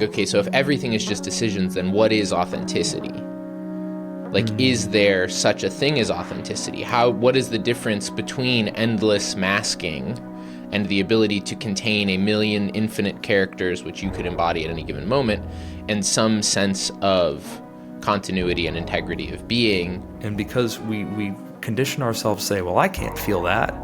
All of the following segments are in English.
Okay, so if everything is just decisions, then what is authenticity? Like, is there such a thing as authenticity? What is the difference between endless masking and the ability to contain a million infinite characters, which you could embody at any given moment, and some sense of continuity and integrity of being? And because we condition ourselves to say, well, I can't feel that.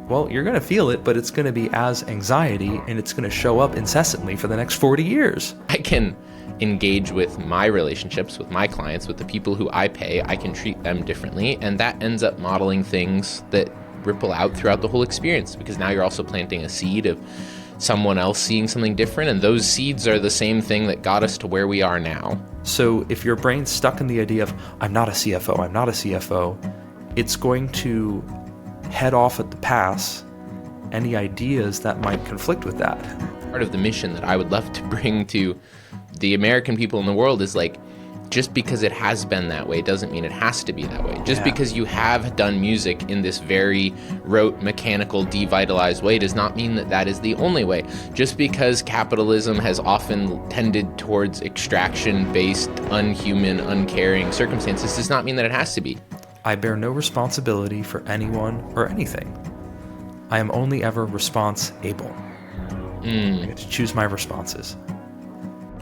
Well, you're going to feel it, but it's going to be as anxiety, and it's going to show up incessantly for the next 40 years. I can engage with my relationships, with my clients, with the people who I pay. I can treat them differently, and that ends up modeling things that ripple out throughout the whole experience, because now you're also planting a seed of someone else seeing something different, and those seeds are the same thing that got us to where we are now. So if your brain's stuck in the idea of, I'm not a CFO, it's going to head off at the pass any ideas that might conflict with that. Part of the mission that I would love to bring to the American people in the world is like, just because it has been that way doesn't mean it has to be that way. Just because you have done music in this very rote, mechanical, devitalized way does not mean that that is the only way. Just because capitalism has often tended towards extraction-based, unhuman, uncaring circumstances does not mean that it has to be. I bear no responsibility for anyone or anything. I am only ever response-able. I get to choose my responses.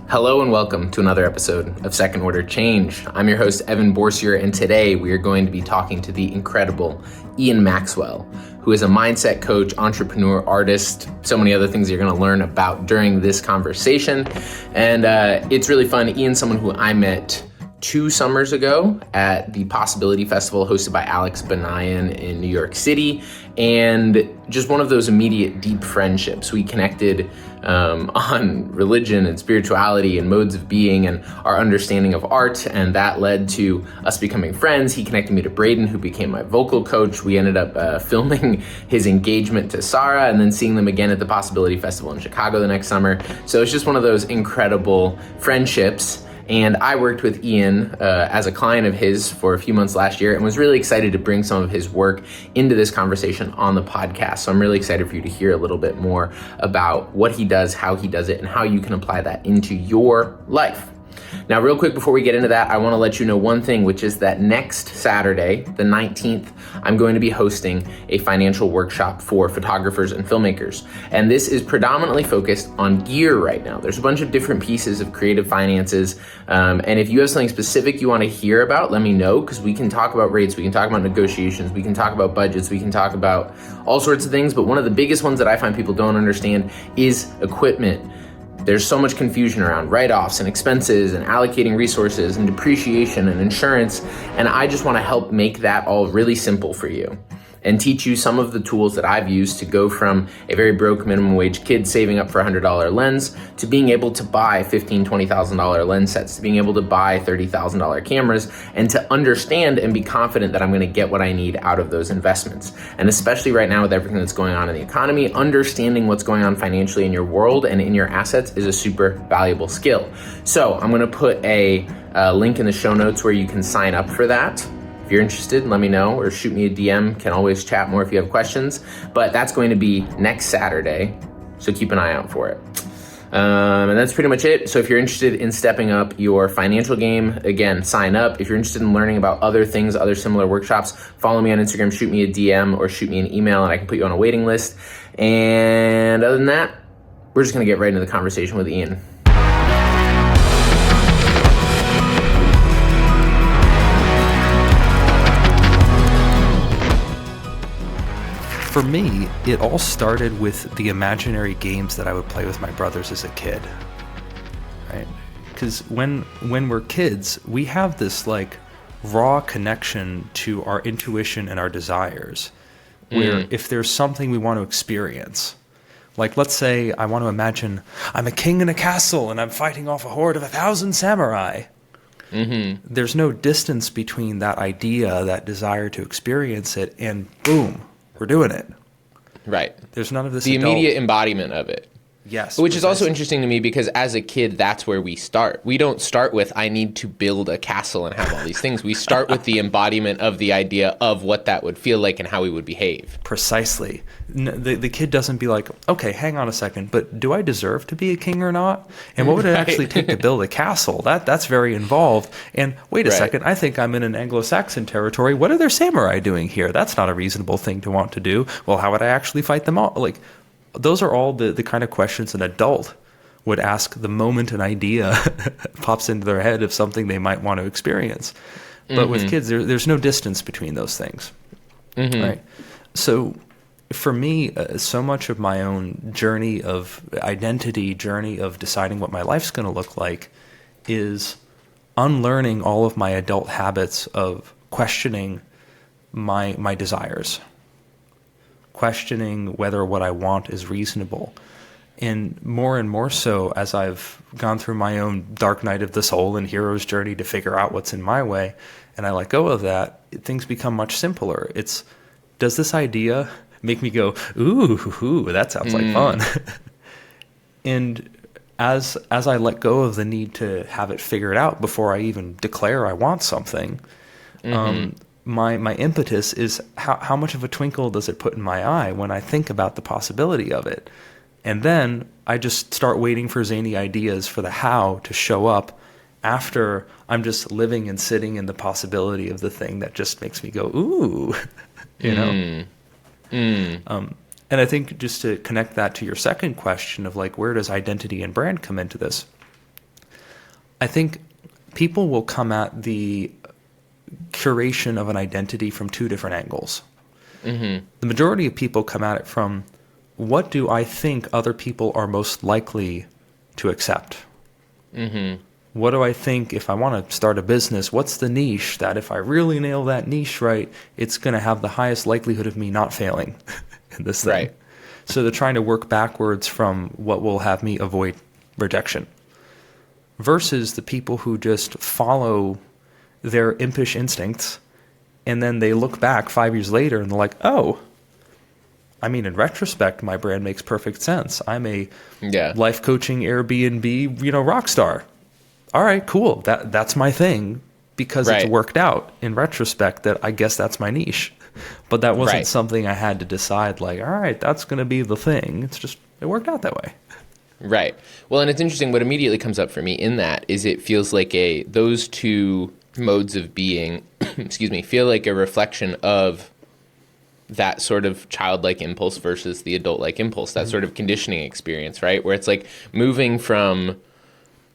Hello and welcome to another episode of Second Order Change. I'm your host, Evan Bourcier, and today we are going to be talking to the incredible Ian Maxwell, who is a mindset coach, entrepreneur, artist, so many other things you're going to learn about during this conversation. And it's really fun. Ian's someone who I met 2 summers ago at the Possibility Festival hosted by Alex Benayan in New York City, and just one of those immediate deep friendships. We connected on religion and spirituality and modes of being and our understanding of art, and that led to us becoming friends. He connected me to Braden, who became my vocal coach. We ended up filming his engagement to Sarah and then seeing them again at the Possibility Festival in Chicago the next summer. So it's just one of those incredible friendships. And I worked with Ian as a client of his for a few months last year and was really excited to bring some of his work into this conversation on the podcast. So I'm really excited for you to hear a little bit more about what he does, how he does it, and how you can apply that into your life. Now, real quick before we get into that, I want to let you know one thing, which is that next Saturday, the 19th, I'm going to be hosting a financial workshop for photographers and filmmakers. And this is predominantly focused on gear right now. There's a bunch of different pieces of creative finances. And if you have something specific you want to hear about, let me know, because we can talk about rates, we can talk about negotiations, we can talk about budgets, we can talk about all sorts of things. But one of the biggest ones that I find people don't understand is equipment. There's so much confusion around write-offs and expenses and allocating resources and depreciation and insurance. And I just want to help make that all really simple for you and teach you some of the tools that I've used to go from a very broke minimum wage kid saving up for a $100 lens to being able to buy $15,000, $20,000 lens sets, to being able to buy $30,000 cameras, and to understand and be confident that I'm going to get what I need out of those investments. And especially right now with everything that's going on in the economy, understanding what's going on financially in your world and in your assets is a super valuable skill. So I'm going to put a link in the show notes where you can sign up for that. If you're interested, let me know, or shoot me a DM. Can always chat more if you have questions. But that's going to be next Saturday, so keep an eye out for it. And that's pretty much it. So if you're interested in stepping up your financial game, again, sign up. If you're interested in learning about other things, other similar workshops, follow me on Instagram, shoot me a DM, or shoot me an email, and I can put you on a waiting list. And other than that, we're just going to get right into the conversation with Ian. For me, it all started with the imaginary games that I would play with my brothers as a kid, right? Because when we're kids, we have this like raw connection to our intuition and our desires, where if there's something we want to experience, like let's say I want to imagine I'm a king in a castle and I'm fighting off a horde of 1,000 samurai. There's no distance between that idea, that desire to experience it, and boom, we're doing it. Right. There's none of this the immediate embodiment of it. Yes. Which is also precisely. interesting to me because as a kid, that's where we start. We don't start with, I need to build a castle and have all these things. We start with the embodiment of the idea of what that would feel like and how we would behave. Precisely. The kid doesn't be like, okay, hang on a second, but do I deserve to be a king or not? And what would it actually take to build a castle? That's very involved. And wait a second, I think I'm in an Anglo-Saxon territory. What are their samurai doing here? That's not a reasonable thing to want to do. Well, how would I actually fight them all? Like, those are all the kind of questions an adult would ask the moment an idea pops into their head of something they might want to experience. But with kids, there's no distance between those things. Right? So for me, so much of my own journey of identity, journey of deciding what my life's going to look like is unlearning all of my adult habits of questioning my desires, questioning whether what I want is reasonable. And more so as I've gone through my own dark night of the soul and hero's journey to figure out what's in my way, and I let go of that, things become much simpler. It's, does this idea make me go, ooh, that sounds like fun? And as I let go of the need to have it figured out before I even declare I want something, my impetus is how much of a twinkle does it put in my eye when I think about the possibility of it? And then I just start waiting for zany ideas for the how to show up after I'm just living and sitting in the possibility of the thing that just makes me go, ooh, you know? And I think just to connect that to your second question of like, where does identity and brand come into this? I think people will come at the curation of an identity from two different angles. The majority of people come at it from, what do I think other people are most likely to accept? What do I think if I want to start a business, what's the niche that if I really nail that niche right, it's going to have the highest likelihood of me not failing in this thing? Right. So they're trying to work backwards from what will have me avoid rejection versus the people who just follow their impish instincts and then they look back 5 years later and they're like, oh, I mean, in retrospect, my brand makes perfect sense. I'm a life coaching Airbnb, rock star. All right, cool. That's my thing because it's worked out in retrospect that I guess that's my niche. But that wasn't something I had to decide like, all right, that's going to be the thing. It's just, it worked out that way. Right. Well, and it's interesting. What immediately comes up for me in that is it feels like those two modes of being, feel like a reflection of that sort of childlike impulse versus the adult-like impulse, that sort of conditioning experience, right? Where it's like moving from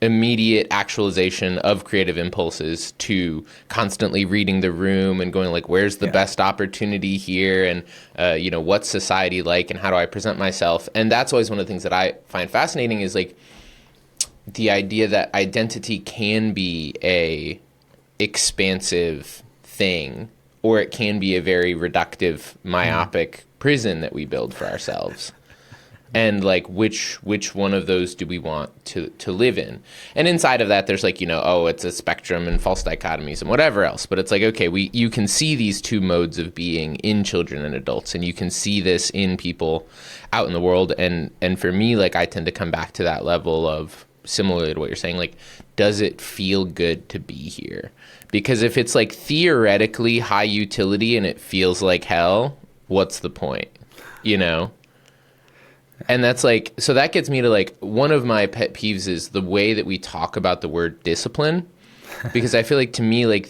immediate actualization of creative impulses to constantly reading the room and going like, where's the best opportunity here? And, what's society like and how do I present myself? And that's always one of the things that I find fascinating is like the idea that identity can be a expansive thing, or it can be a very reductive, myopic prison that we build for ourselves. And like, which one of those do we want to live in? And inside of that, there's like, it's a spectrum and false dichotomies and whatever else. But it's like, okay, you can see these two modes of being in children and adults, and you can see this in people out in the world. And for me, like, I tend to come back to that level of, similarly to what you're saying, like, does it feel good to be here? Because if it's like theoretically high utility and it feels like hell, what's the point? And that's like, so that gets me to like, one of my pet peeves is the way that we talk about the word discipline, because I feel like to me, like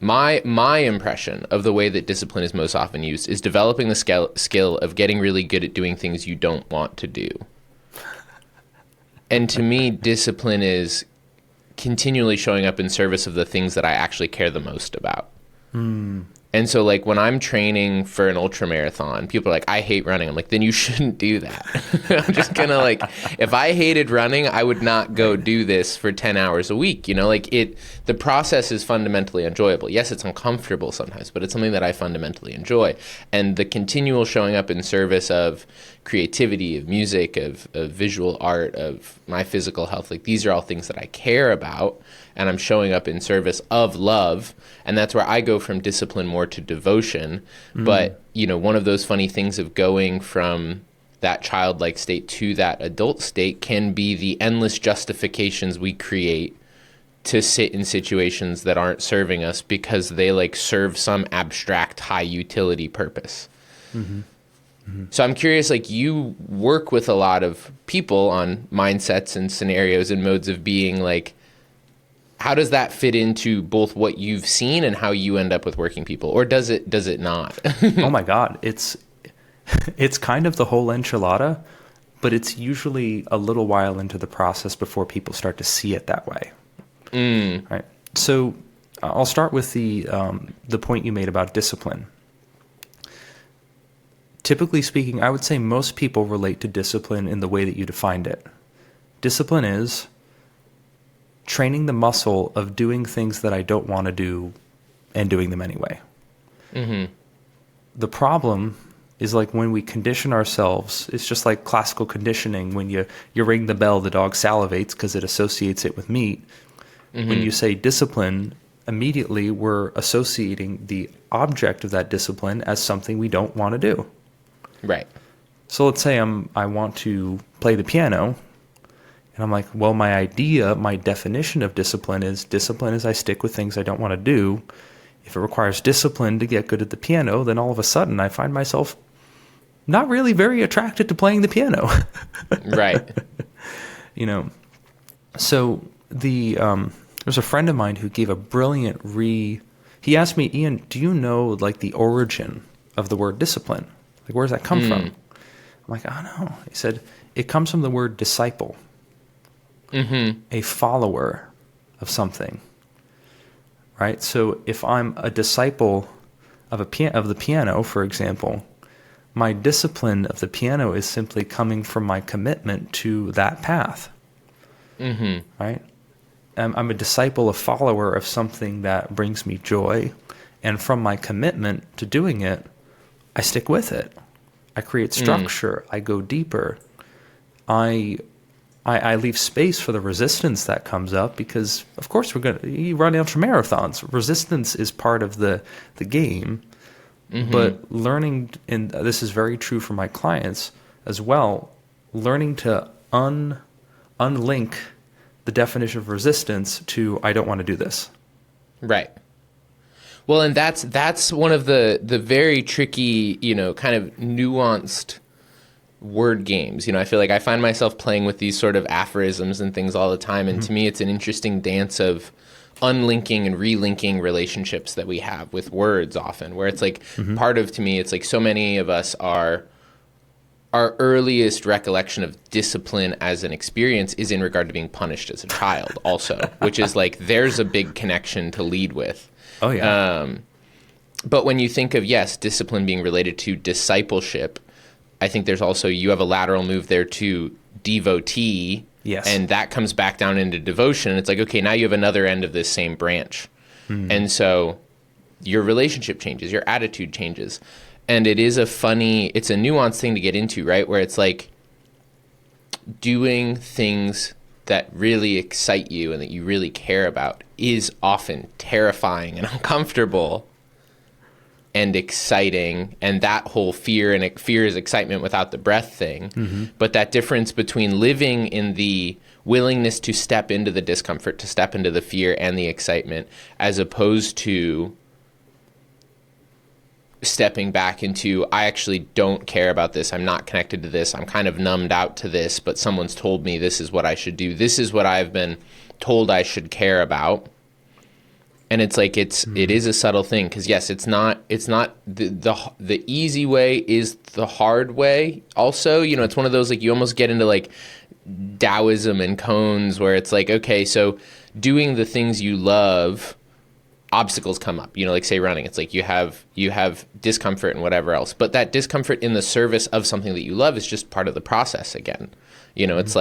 my impression of the way that discipline is most often used is developing the skill of getting really good at doing things you don't want to do. And to me, discipline is continually showing up in service of the things that I actually care the most about. And so like when I'm training for an ultra marathon, people are like, I hate running. I'm like, then you shouldn't do that. I'm just gonna like, if I hated running, I would not go do this for 10 hours a week. The process is fundamentally enjoyable. Yes, it's uncomfortable sometimes, but it's something that I fundamentally enjoy. And the continual showing up in service of creativity, of music, of visual art, of my physical health, like these are all things that I care about, and I'm showing up in service of love. And that's where I go from discipline more to devotion. But, one of those funny things of going from that childlike state to that adult state can be the endless justifications we create to sit in situations that aren't serving us because they like serve some abstract high utility purpose. Mm-hmm. Mm-hmm. So I'm curious, like, you work with a lot of people on mindsets and scenarios and modes of being. Like, how does that fit into both what you've seen and how you end up with working people, or does it not? Oh my God, it's kind of the whole enchilada, but it's usually a little while into the process before people start to see it that way. Right. So I'll start with the point you made about discipline. Typically speaking, I would say most people relate to discipline in the way that you defined it. Discipline is training the muscle of doing things that I don't want to do and doing them anyway. Mm-hmm. The problem is, like, when we condition ourselves, it's just like classical conditioning. When you ring the bell, the dog salivates because it associates it with meat. Mm-hmm. When you say discipline, immediately we're associating the object of that discipline as something we don't want to do. Right. So let's say I want to play the piano, and I'm like, well, my definition of discipline is I stick with things I don't want to do. If it requires discipline to get good at the piano, then all of a sudden I find myself not really very attracted to playing the piano. Right. So there's a friend of mine who gave a brilliant he asked me, Ian, do you know, like, the origin of the word discipline? Like, where does that come from? I'm like, I don't know. He said, it comes from the word disciple, a follower of something, right? So if I'm a disciple of the piano, for example, my discipline of the piano is simply coming from my commitment to that path, right? I'm a disciple, a follower of something that brings me joy, and from my commitment to doing it, I stick with it. I create structure. I go deeper. I leave space for the resistance that comes up because, of course, you run ultramarathons. Resistance is part of the game. Mm-hmm. But learning, and this is very true for my clients as well, learning to unlink the definition of resistance to I don't want to do this. Right. Well, and that's one of the very tricky, kind of nuanced word games. I feel like I find myself playing with these sort of aphorisms and things all the time. And to me, it's an interesting dance of unlinking and relinking relationships that we have with words often, where it's like to me, it's like so many of us our earliest recollection of discipline as an experience is in regard to being punished as a child also, which is like, there's a big connection to lead with. Oh, yeah. But when you think of, yes, discipline being related to discipleship, I think there's also, you have a lateral move there to devotee. Yes. And that comes back down into devotion. It's like, okay, now you have another end of this same branch. And so your relationship changes, your attitude changes. And it's a nuanced thing to get into, right? Where it's like doing things that really excite you and that you really care about is often terrifying and uncomfortable and exciting, and that whole fear is excitement without the breath thing. But that difference between living in the willingness to step into the discomfort, to step into the fear and the excitement, as opposed to stepping back into, I actually don't care about this, I'm not connected to this, I'm kind of numbed out to this, but someone's told me this is what I should do, this is what I've been told I should care about. And it's like, it is a subtle thing, because yes, it's not the easy way is the hard way also. It's one of those, like, you almost get into like Taoism and koans, where it's like, okay, so doing the things you love, obstacles come up, like say running, it's like you have discomfort and whatever else, but that discomfort in the service of something that you love is just part of the process again. It's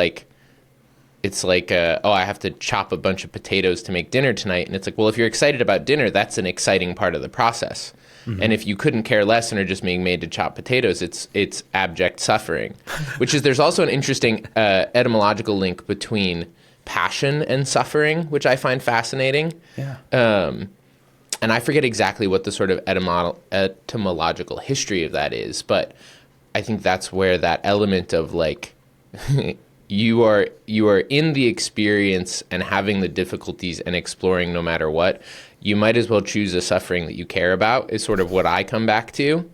like I have to chop a bunch of potatoes to make dinner tonight, and it's like, well, if you're excited about dinner, that's an exciting part of the process. And if you couldn't care less and are just being made to chop potatoes, it's abject suffering. There's also an interesting etymological link between passion and suffering, which I find fascinating. Yeah. And I forget exactly what the sort of etymological history of that is, but I think that's where that element of like you are in the experience and having the difficulties and exploring no matter what, you might as well choose a suffering that you care about is sort of what I come back to.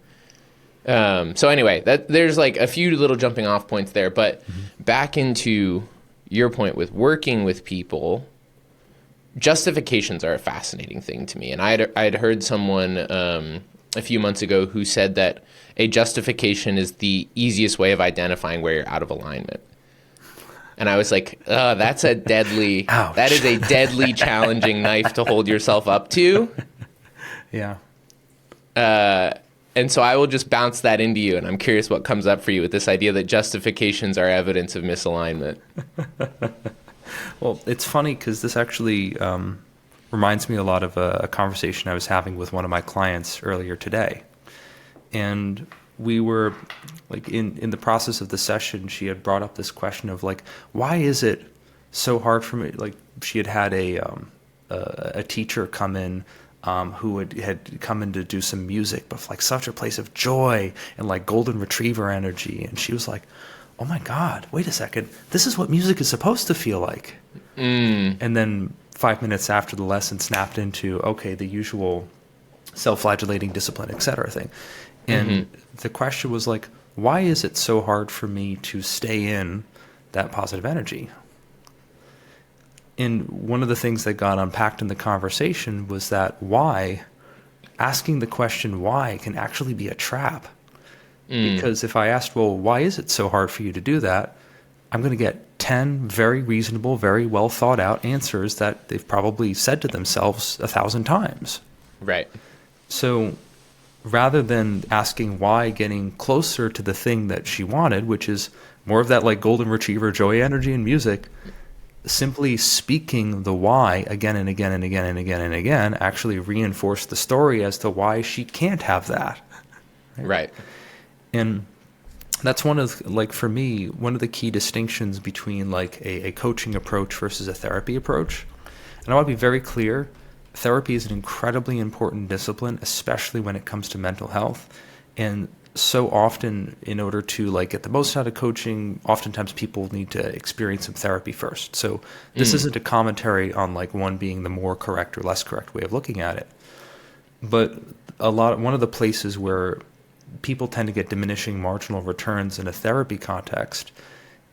So anyway, there's like a few little jumping off points there, but back into your point with working with people, justifications are a fascinating thing to me. And I'd heard someone a few months ago who said that a justification is the easiest way of identifying where you're out of alignment. And I was like, oh, that is a deadly challenging knife to hold yourself up to. Yeah. And so I will just bounce that into you, and I'm curious what comes up for you with this idea that justifications are evidence of misalignment. Well, it's funny because this actually reminds me a lot of a conversation I was having with one of my clients earlier today. And we were like in the process of the session, she had brought up this question of like, why is it so hard for me? Like she had a teacher come in who had come in to do some music, but like such a place of joy and like golden retriever energy. And she was like, oh my God, wait a second. This is what music is supposed to feel like. And then 5 minutes after the lesson snapped into, okay, the usual self-flagellating discipline, et cetera thing. And the question was like, why is it so hard for me to stay in that positive energy? And one of the things that got unpacked in the conversation was that asking the question why can actually be a trap. Because if I asked, well, why is it so hard for you to do that? I'm going to get 10 very reasonable, very well thought out answers that they've probably said to themselves 1,000 times. Right. So rather than asking why, getting closer to the thing that she wanted, which is more of that like golden retriever joy energy in music, simply speaking the why again and again and again and again and again actually reinforced the story as to why she can't have that. Right. And that's one of, like, for me, one of the key distinctions between like a coaching approach versus a therapy approach. And I want to be very clear, therapy is an incredibly important discipline, especially when it comes to mental health. And so often, in order to like get the most out of coaching, oftentimes people need to experience some therapy first. So this isn't a commentary on like one being the more correct or less correct way of looking at it. But one of the places where people tend to get diminishing marginal returns in a therapy context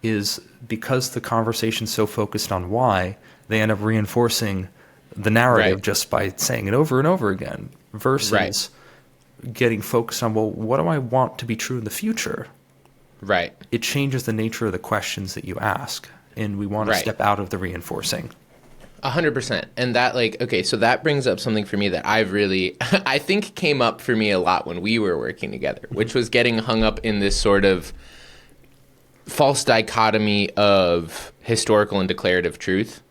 is because the conversation's so focused on why, they end up reinforcing the narrative just by saying it over and over again versus getting focused on, well, what do I want to be true in the future? Right. It changes the nature of the questions that you ask, and we want to step out of the reinforcing. 100%. And that, like, okay, so that brings up something for me that I've really, I think came up for me a lot when we were working together, which was getting hung up in this sort of false dichotomy of historical and declarative truth.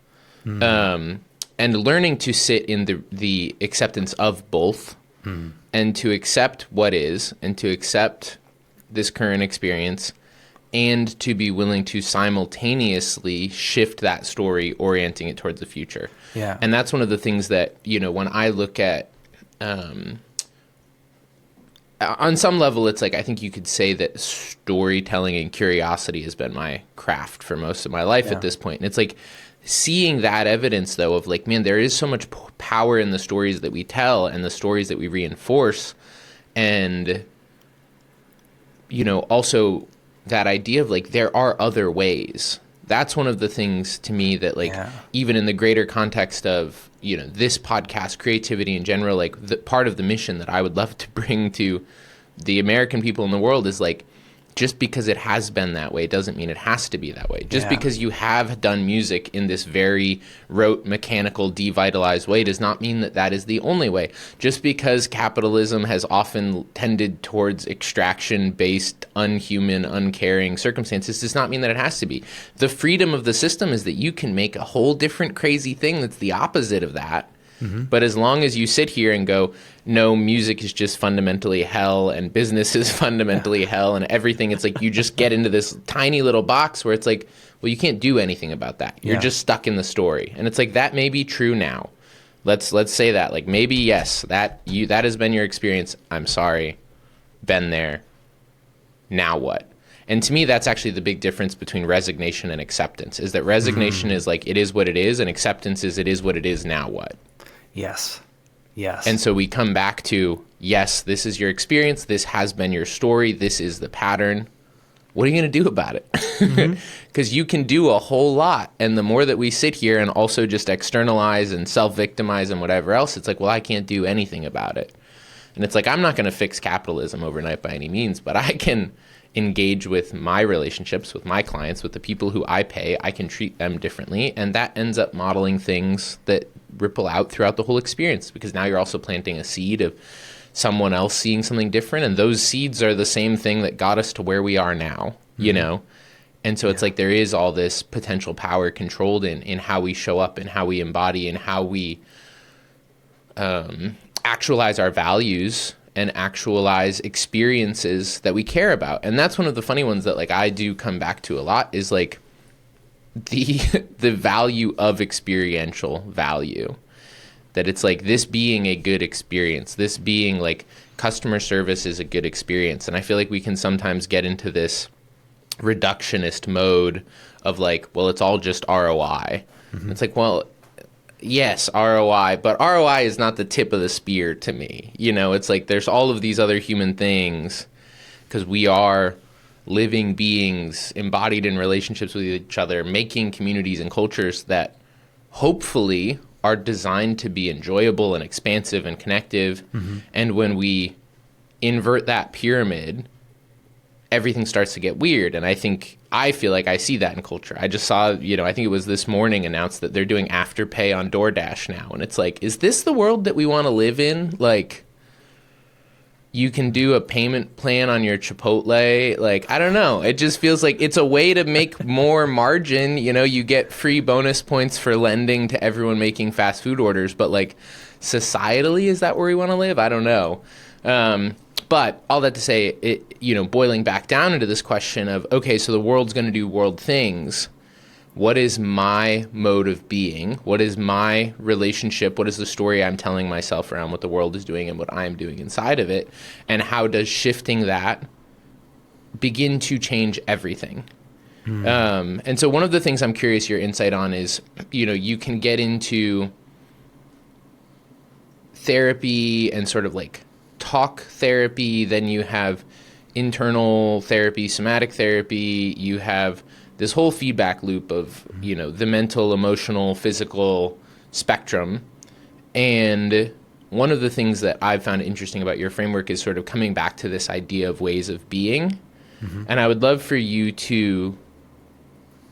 And learning to sit in the acceptance of both and to accept what is and to accept this current experience and to be willing to simultaneously shift that story, orienting it towards the future. Yeah. And that's one of the things that, you know, when I look at, on some level, it's like, I think you could say that storytelling and curiosity has been my craft for most of my life at this point. And it's like seeing that evidence, though, of like, man, there is so much power in the stories that we tell and the stories that we reinforce. And, you know, also that idea of like, there are other ways. That's one of the things to me that like, even in the greater context of, you know, this podcast, creativity in general, like the part of the mission that I would love to bring to the American people in the world is like, just because it has been that way doesn't mean it has to be that way. Just because you have done music in this very rote, mechanical, devitalized way does not mean that that is the only way. Just because capitalism has often tended towards extraction-based, unhuman, uncaring circumstances does not mean that it has to be. The freedom of the system is that you can make a whole different crazy thing that's the opposite of that. But as long as you sit here and go, no, music is just fundamentally hell and business is fundamentally hell and everything, it's like you just get into this tiny little box where it's like, well, you can't do anything about that. You're just stuck in the story. And it's like, that may be true now. Let's say that. Like, maybe, yes, that has been your experience. I'm sorry. Been there. now what? And to me, that's actually the big difference between resignation and acceptance, is that resignation is like, it is what it is, and acceptance is, it is what it is, now what? Yes. Yes. And so we come back to, yes, this is your experience, this has been your story, this is the pattern. What are you going to do about it? Because you can do a whole lot. And the more that we sit here and also just externalize and self-victimize and whatever else, it's like, well, I can't do anything about it. And it's like, I'm not going to fix capitalism overnight by any means, but I can engage with my relationships, with my clients, with the people who I pay. I can treat them differently. And that ends up modeling things that ripple out throughout the whole experience, because now you're also planting a seed of someone else seeing something different. And those seeds are the same thing that got us to where we are now, you know? And so it's like, there is all this potential power controlled in how we show up and how we embody and how we actualize our values and actualize experiences that we care about. And that's one of the funny ones that like I do come back to a lot, is like the value of experiential value. That it's like, this being a good experience, this being like customer service is a good experience. And I feel like we can sometimes get into this reductionist mode of like, well, it's all just ROI. It's like, well, yes, ROI, but ROI is not the tip of the spear to me. You know, it's like, there's all of these other human things, because we are living beings embodied in relationships with each other, making communities and cultures that hopefully are designed to be enjoyable and expansive and connective. And when we invert that pyramid, everything starts to get weird. And I feel like I see that in culture. I just saw, you know, I think it was this morning announced that they're doing Afterpay on DoorDash now. And it's like, is this the world that we want to live in? Like, you can do a payment plan on your Chipotle. Like, I don't know. It just feels like it's a way to make more margin. You know, you get free bonus points for lending to everyone making fast food orders. But like, societally, is that where we want to live? I don't know. But all that to say, it, you know, boiling back down into this question of, okay, so the world's going to do world things. What is my mode of being? What is my relationship? What is the story I'm telling myself around what the world is doing and what I'm doing inside of it? And how does shifting that begin to change everything? And so one of the things I'm curious your insight on is, you know, you can get into therapy and sort of like talk therapy, then you have internal therapy, somatic therapy, you have this whole feedback loop of, you know, the mental, emotional, physical spectrum. And one of the things that I've found interesting about your framework is sort of coming back to this idea of ways of being. And I would love for you to,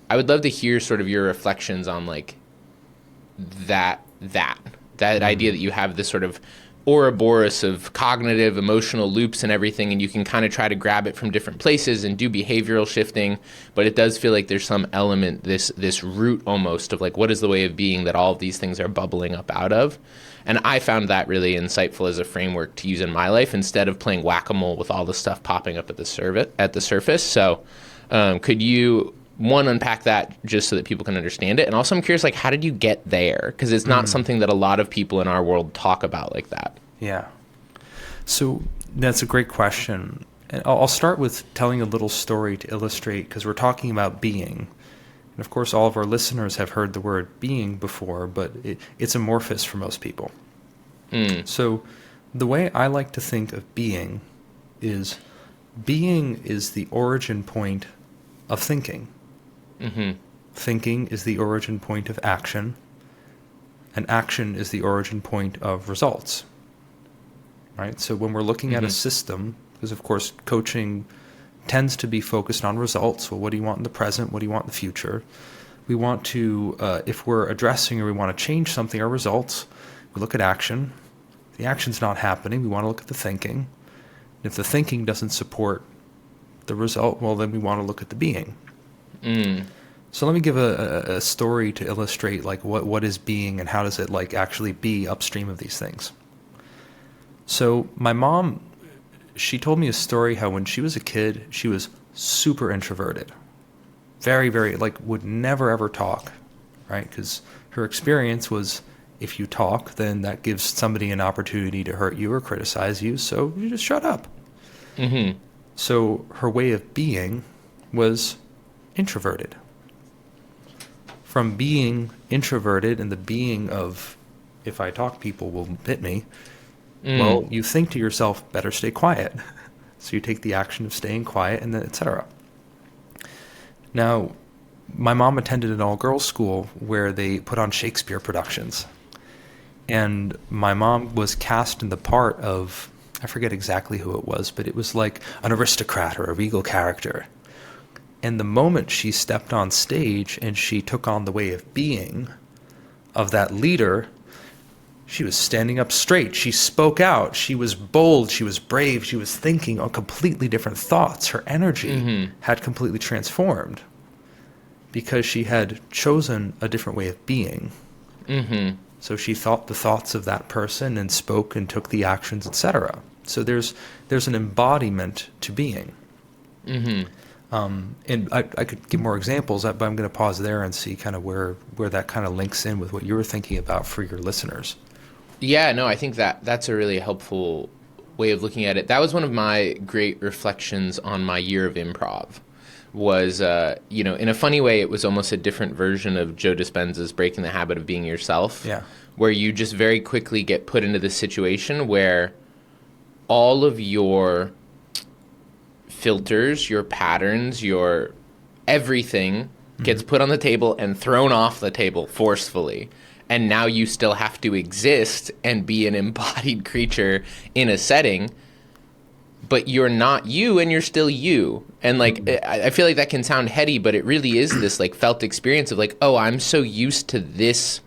I would love to hear sort of your reflections on like that idea that you have this sort of Ouroboros of cognitive, emotional loops and everything, and you can kind of try to grab it from different places and do behavioral shifting, but it does feel like there's some element, this root almost of like, what is the way of being that all of these things are bubbling up out of? And I found that really insightful as a framework to use in my life instead of playing whack-a-mole with all the stuff popping up at the surface. So could you, one, unpack that just so that people can understand it? And also I'm curious, like, how did you get there? Because it's not something that a lot of people in our world talk about like that. Yeah. So that's a great question. And I'll start with telling a little story to illustrate, because we're talking about being. And of course, all of our listeners have heard the word being before, but it's amorphous for most people. So the way I like to think of being is the origin point of thinking. Thinking is the origin point of action, and action is the origin point of results. Right? So when we're looking at a system, because of course coaching tends to be focused on results. Well, what do you want in the present? What do you want in the future? We want to, if we're addressing or we want to change something, our results, we look at action. If the action's not happening, we want to look at the thinking. If the thinking doesn't support the result, well, then we want to look at the being. So let me give a story to illustrate like what is being and how does it like actually be upstream of these things. So my mom, she told me a story how when she was a kid, she was super introverted. Very, very, like would never ever talk, right? Because her experience was if you talk, then that gives somebody an opportunity to hurt you or criticize you, so you just shut up. So her way of being was introverted. From being introverted and the being of, if I talk, people will hit me, well, you think to yourself, better stay quiet. So you take the action of staying quiet, and then etc. Now, my mom attended an all-girls school where they put on Shakespeare productions. And my mom was cast in the part of, I forget exactly who it was, but it was like an aristocrat or a regal character. And the moment she stepped on stage and she took on the way of being of that leader, she was standing up straight. She spoke out. She was bold. She was brave. She was thinking on completely different thoughts. Her energy had completely transformed because she had chosen a different way of being. So she thought the thoughts of that person and spoke and took the actions, etc. So there's an embodiment to being. And I could give more examples, but I'm going to pause there and see kind of where that kind of links in with what you were thinking about for your listeners. Yeah, no, I think that's a really helpful way of looking at it. That was one of my great reflections on my year of improv. Was, in a funny way, it was almost a different version of Joe Dispenza's Breaking the Habit of Being Yourself. Yeah. Where you just very quickly get put into this situation where all of your filters, your patterns, your everything gets put on the table and thrown off the table forcefully. And now you still have to exist and be an embodied creature in a setting, but you're not you and you're still you. And like, I feel like that can sound heady, but it really is this like felt experience of like, oh, I'm so used to this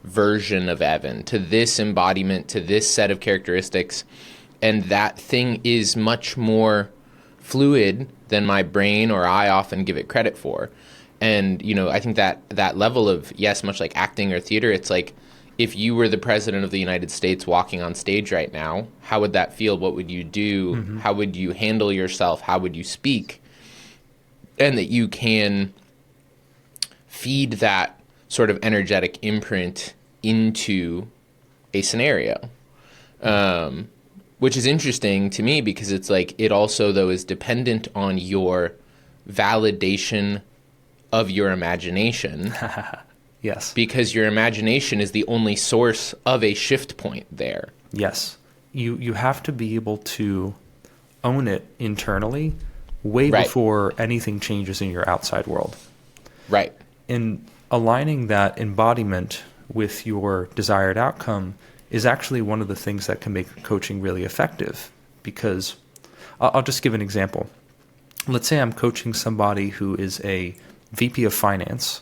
version of Evan, to this embodiment, to this set of characteristics. And that thing is much more fluid than my brain or I often give it credit for. And, I think that level of, yes, much like acting or theater, it's like if you were the president of the United States walking on stage right now, how would that feel? What would you do? How would you handle yourself? How would you speak? And that you can feed that sort of energetic imprint into a scenario. Which is interesting to me because it's like it also, though, is dependent on your validation of your imagination. Yes. Because your imagination is the only source of a shift point there. Yes. You have to be able to own it internally way before anything changes in your outside world. Right. And aligning that embodiment with your desired outcome is actually one of the things that can make coaching really effective. Because I'll just give an example. Let's say I'm coaching somebody who is a VP of finance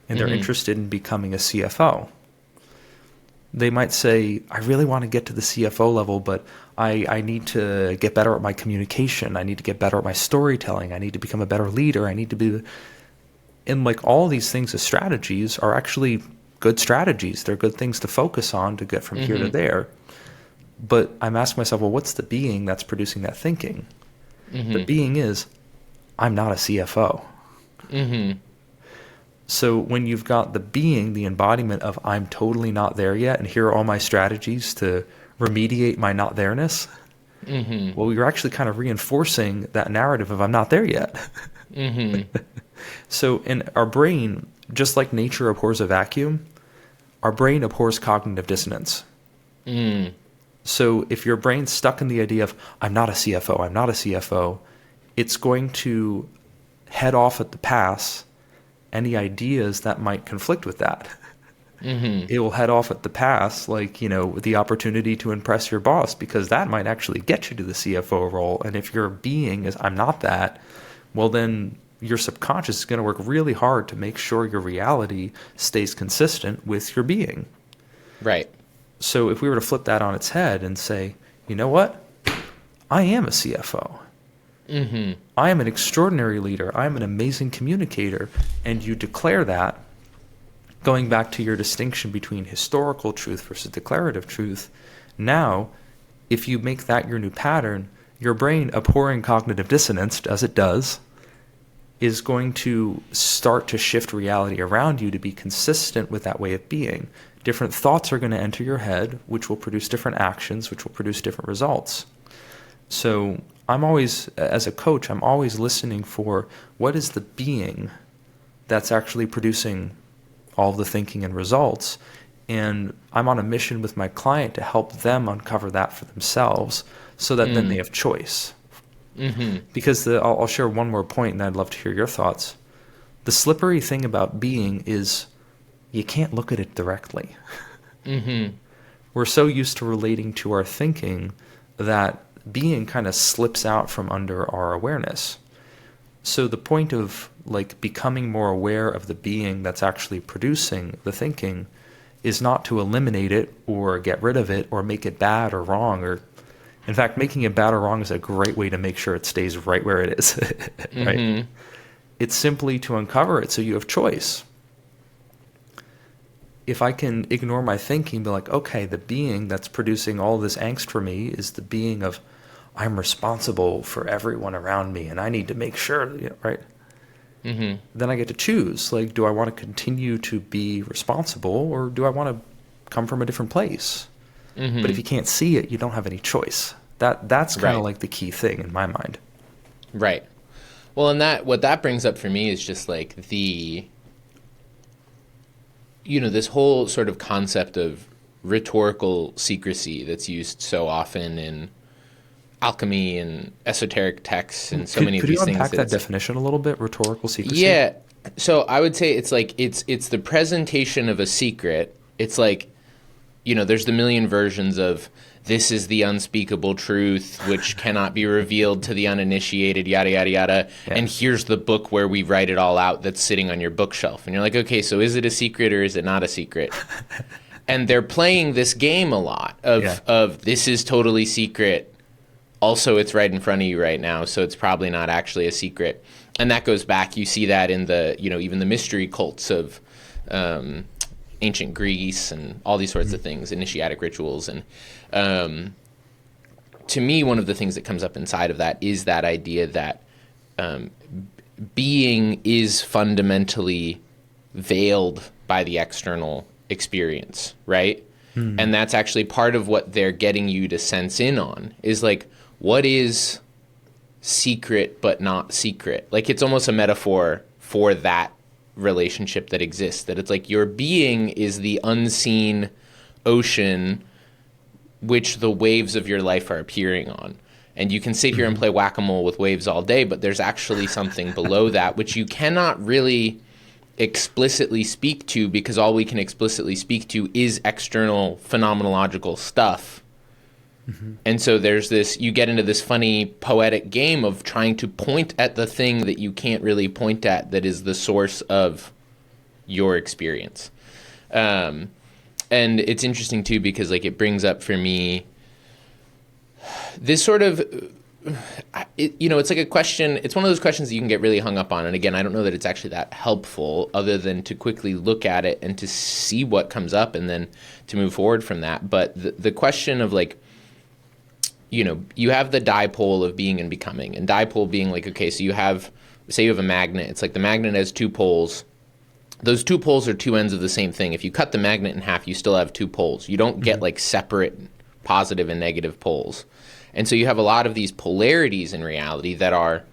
and they're interested in becoming a CFO. They might say, I really want to get to the CFO level, but I need to get better at my communication. I need to get better at my storytelling. I need to become a better leader. I need to be... And like all these things as strategies are actually good strategies. They're good things to focus on to get from here to there. But I'm asking myself, well, what's the being that's producing that thinking? The being is, I'm not a CFO. So when you've got the being, the embodiment of I'm totally not there yet, and here are all my strategies to remediate my not there-ness, well, you're actually kind of reinforcing that narrative of I'm not there yet. So in our brain, just like nature abhors a vacuum, our brain abhors cognitive dissonance. So if your brain's stuck in the idea of I'm not a CFO, I'm not a CFO, it's going to head off at the pass any ideas that might conflict with that. It will head off at the pass, like, the opportunity to impress your boss, because that might actually get you to the CFO role. And if your being is, I'm not that, well, then your subconscious is going to work really hard to make sure your reality stays consistent with your being. Right. So if we were to flip that on its head and say, you know what? I am a CFO. I am an extraordinary leader. I am an amazing communicator. And you declare that, going back to your distinction between historical truth versus declarative truth. Now, if you make that your new pattern, your brain, abhorring cognitive dissonance, as it does, is going to start to shift reality around you to be consistent with that way of being. Different thoughts are going to enter your head, which will produce different actions, which will produce different results. So I'm always, as a coach, I'm always listening for what is the being that's actually producing all the thinking and results. And I'm on a mission with my client to help them uncover that for themselves so that then they have choice. Because I'll share one more point, and I'd love to hear your thoughts. The slippery thing about being is you can't look at it directly. We're so used to relating to our thinking that being kind of slips out from under our awareness. So the point of like becoming more aware of the being that's actually producing the thinking is not to eliminate it or get rid of it or make it bad or wrong, or in fact, making it bad or wrong is a great way to make sure it stays right where it is. Right? It's simply to uncover it so you have choice. If I can ignore my thinking, be like, okay, the being that's producing all this angst for me is the being of I'm responsible for everyone around me and I need to make sure, right? Then I get to choose, like, do I want to continue to be responsible or do I want to come from a different place? But if you can't see it, you don't have any choice. That's kind of like the key thing in my mind. Right. Well, and what that brings up for me is just like this whole sort of concept of rhetorical secrecy that's used so often in alchemy and esoteric texts and so many of these things. Could you unpack that definition a little bit, rhetorical secrecy? Yeah. So I would say it's like it's the presentation of a secret. It's like, there's the million versions of this is the unspeakable truth which cannot be revealed to the uninitiated, yada, yada, yada. Yeah. And here's the book where we write it all out that's sitting on your bookshelf. And you're like, okay, so is it a secret or is it not a secret? And they're playing this game a lot of this is totally secret. Also, it's right in front of you right now, so it's probably not actually a secret. And that goes back, you see that in the, even the mystery cults of ancient Greece and all these sorts of things, initiatic rituals. And to me, one of the things that comes up inside of that is that idea that being is fundamentally veiled by the external experience, right? And that's actually part of what they're getting you to sense in on, is like, what is secret but not secret? Like, it's almost a metaphor for that relationship that exists, that it's like your being is the unseen ocean which the waves of your life are appearing on. And you can sit here and play whack-a-mole with waves all day, but there's actually something below that which you cannot really explicitly speak to, because all we can explicitly speak to is external phenomenological stuff. And so there's this, you get into this funny poetic game of trying to point at the thing that you can't really point at, that is the source of your experience. And it's interesting too, because like it brings up for me this sort of, it's like a question, it's one of those questions that you can get really hung up on. And again, I don't know that it's actually that helpful, other than to quickly look at it and to see what comes up and then to move forward from that. But the question of like, you have the dipole of being and becoming, and dipole being like, okay, so say you have a magnet. It's like the magnet has two poles. Those two poles are two ends of the same thing. If you cut the magnet in half, you still have two poles. You don't get like separate positive and negative poles. And so you have a lot of these polarities in reality that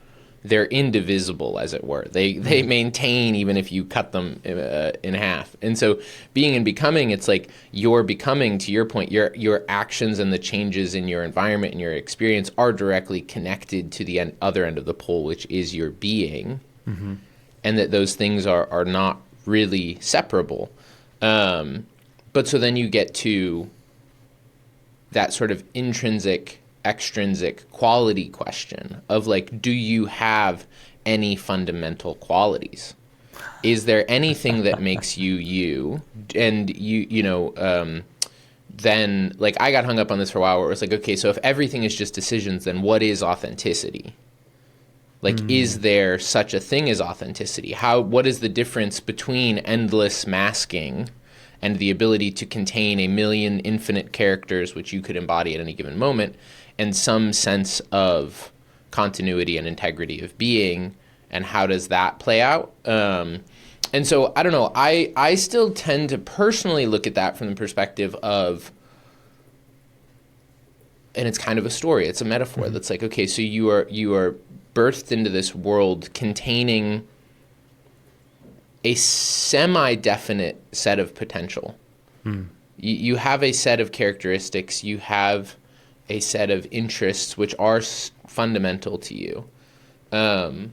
they're indivisible, as it were. They maintain even if you cut them in half. And so being and becoming, it's like your becoming, to your point, your actions and the changes in your environment and your experience are directly connected to the other end of the pole, which is your being. And that those things are not really separable. But so then you get to that sort of intrinsic, extrinsic quality question of like, do you have any fundamental qualities? Is there anything that makes you you? And then like I got hung up on this for a while, where it was like, okay, so if everything is just decisions, then what is authenticity? Like, is there such a thing as authenticity? What is the difference between endless masking and the ability to contain a million infinite characters, which you could embody at any given moment, and some sense of continuity and integrity of being, and how does that play out? And so, I don't know, I still tend to personally look at that from the perspective of and it's kind of a story. It's a metaphor that's like, okay, so you are birthed into this world containing a semi-definite set of potential. You have a set of characteristics. You have a set of interests which are fundamental to you. And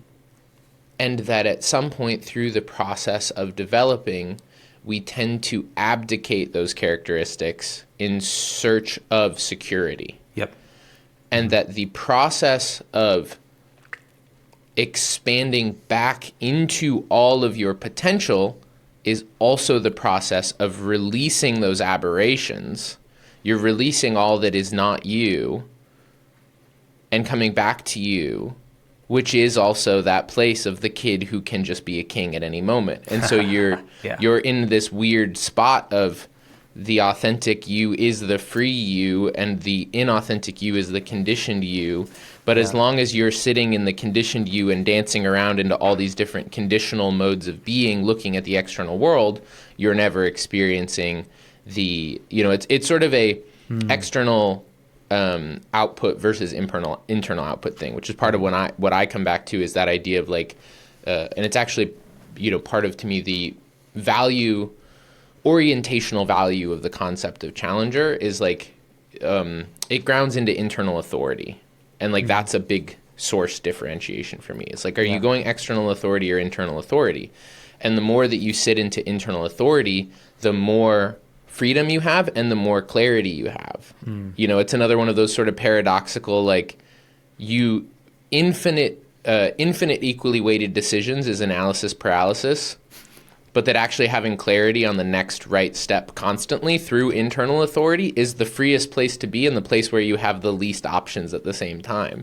that at some point through the process of developing, we tend to abdicate those characteristics in search of security. Yep. And that the process of expanding back into all of your potential is also the process of releasing those aberrations. You're releasing all that is not you and coming back to you, which is also that place of the kid who can just be a king at any moment. And so you're in this weird spot of the authentic you is the free you and the inauthentic you is the conditioned you. But as long as you're sitting in the conditioned you and dancing around into all these different conditional modes of being, looking at the external world, you're never experiencing the, it's sort of a external output versus internal output thing, which is part of what I come back to is that idea of like, and it's actually, part of, to me, the orientational value of the concept of challenger is like, it grounds into internal authority. And like, that's a big source differentiation for me. It's like, are you going external authority or internal authority? And the more that you sit into internal authority, the more freedom you have and the more clarity you have. It's another one of those sort of paradoxical, like infinite equally weighted decisions is analysis paralysis, but that actually having clarity on the next right step constantly through internal authority is the freest place to be and the place where you have the least options at the same time.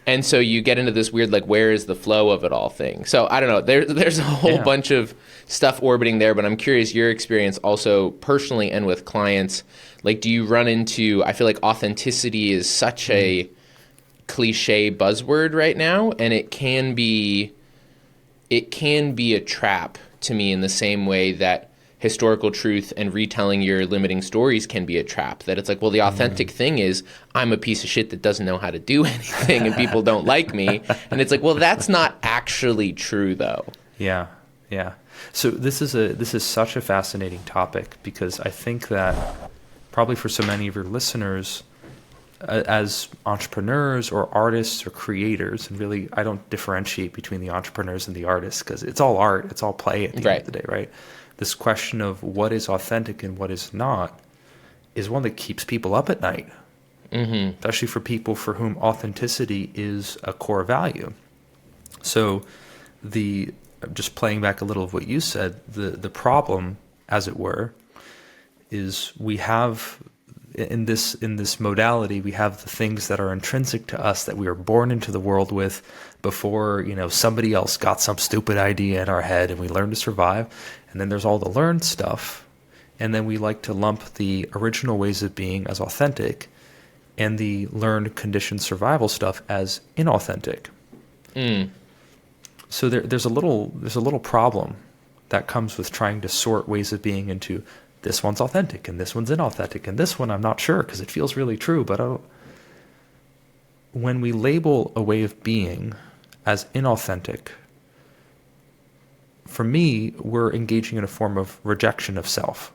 And so you get into this weird, like, where is the flow of it all thing? So I don't know. There's a whole bunch of stuff orbiting there, but I'm curious your experience also personally and with clients. Like, do you run into, I feel like authenticity is such a cliche buzzword right now, and it can be a trap to me in the same way that historical truth and retelling your limiting stories can be a trap. That it's like, well, the authentic thing is I'm a piece of shit that doesn't know how to do anything and people don't like me. And it's like, well, that's not actually true though. Yeah. So this is such a fascinating topic because I think that probably for so many of your listeners, as entrepreneurs or artists or creators, and really I don't differentiate between the entrepreneurs and the artists because it's all art, it's all play at the end of the day, right? This question of what is authentic and what is not is one that keeps people up at night, especially for people for whom authenticity is a core value. So just playing back a little of what you said, the problem, as it were, is we have in this modality, we have the things that are intrinsic to us that we were born into the world with before, somebody else got some stupid idea in our head and we learned to survive. And then there's all the learned stuff. And then we like to lump the original ways of being as authentic and the learned conditioned survival stuff as inauthentic. So there's a little problem that comes with trying to sort ways of being into this one's authentic and this one's inauthentic and this one I'm not sure because it feels really true, but when we label a way of being as inauthentic, for me, we're engaging in a form of rejection of self.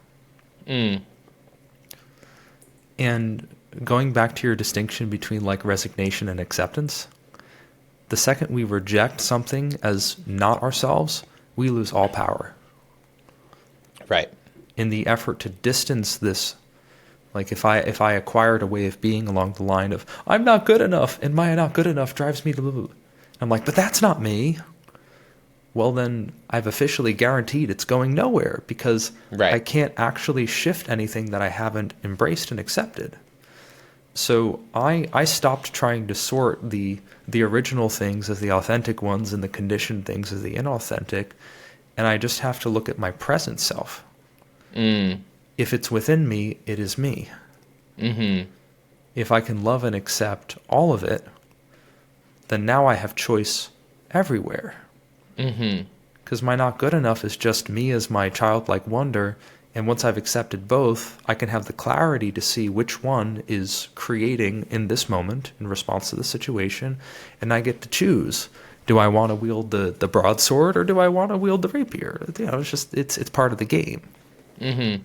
And going back to your distinction between like resignation and acceptance, the second we reject something as not ourselves, we lose all power. Right. In the effort to distance this, like if I acquired a way of being along the line of I'm not good enough and my not good enough drives me to blah, blah, blah. I'm like, but that's not me. Well, then I've officially guaranteed it's going nowhere because I can't actually shift anything that I haven't embraced and accepted. So I stopped trying to sort the original things as the authentic ones and the conditioned things as the inauthentic, and I just have to look at my present self. If it's within me, it is me. If I can love and accept all of it, then now I have choice everywhere. Because my not good enough is just me as my childlike wonder And once I've accepted both, I can have the clarity to see which one is creating in this moment in response to the situation. And I get to choose. Do I want to wield the broadsword, or do I want to wield the rapier? It's part of the game. Mm-hmm.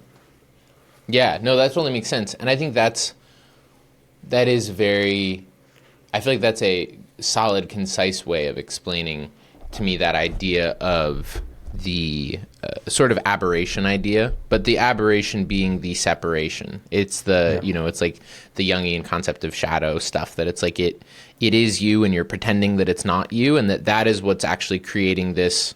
Yeah, no, that totally makes sense. And I think that is very, I feel like that's a solid, concise way of explaining to me that idea of the sort of aberration idea, but the aberration being the separation. It's it's like the Jungian concept of shadow stuff, that it's like it is you and you're pretending that it's not you, and that is what's actually creating this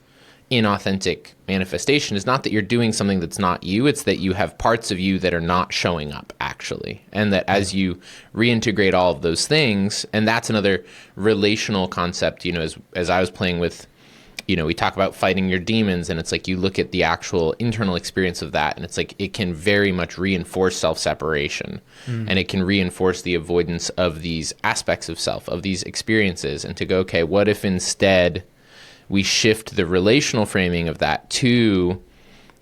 inauthentic manifestation. Is not that you're doing something that's not you, it's that you have parts of you that are not showing up actually. And that as you reintegrate all of those things, and that's another relational concept, as I was playing with, we talk about fighting your demons, and it's like you look at the actual internal experience of that, and it's like it can very much reinforce self-separation, and it can reinforce the avoidance of these aspects of self, of these experiences, and to go, okay, what if instead we shift the relational framing of that to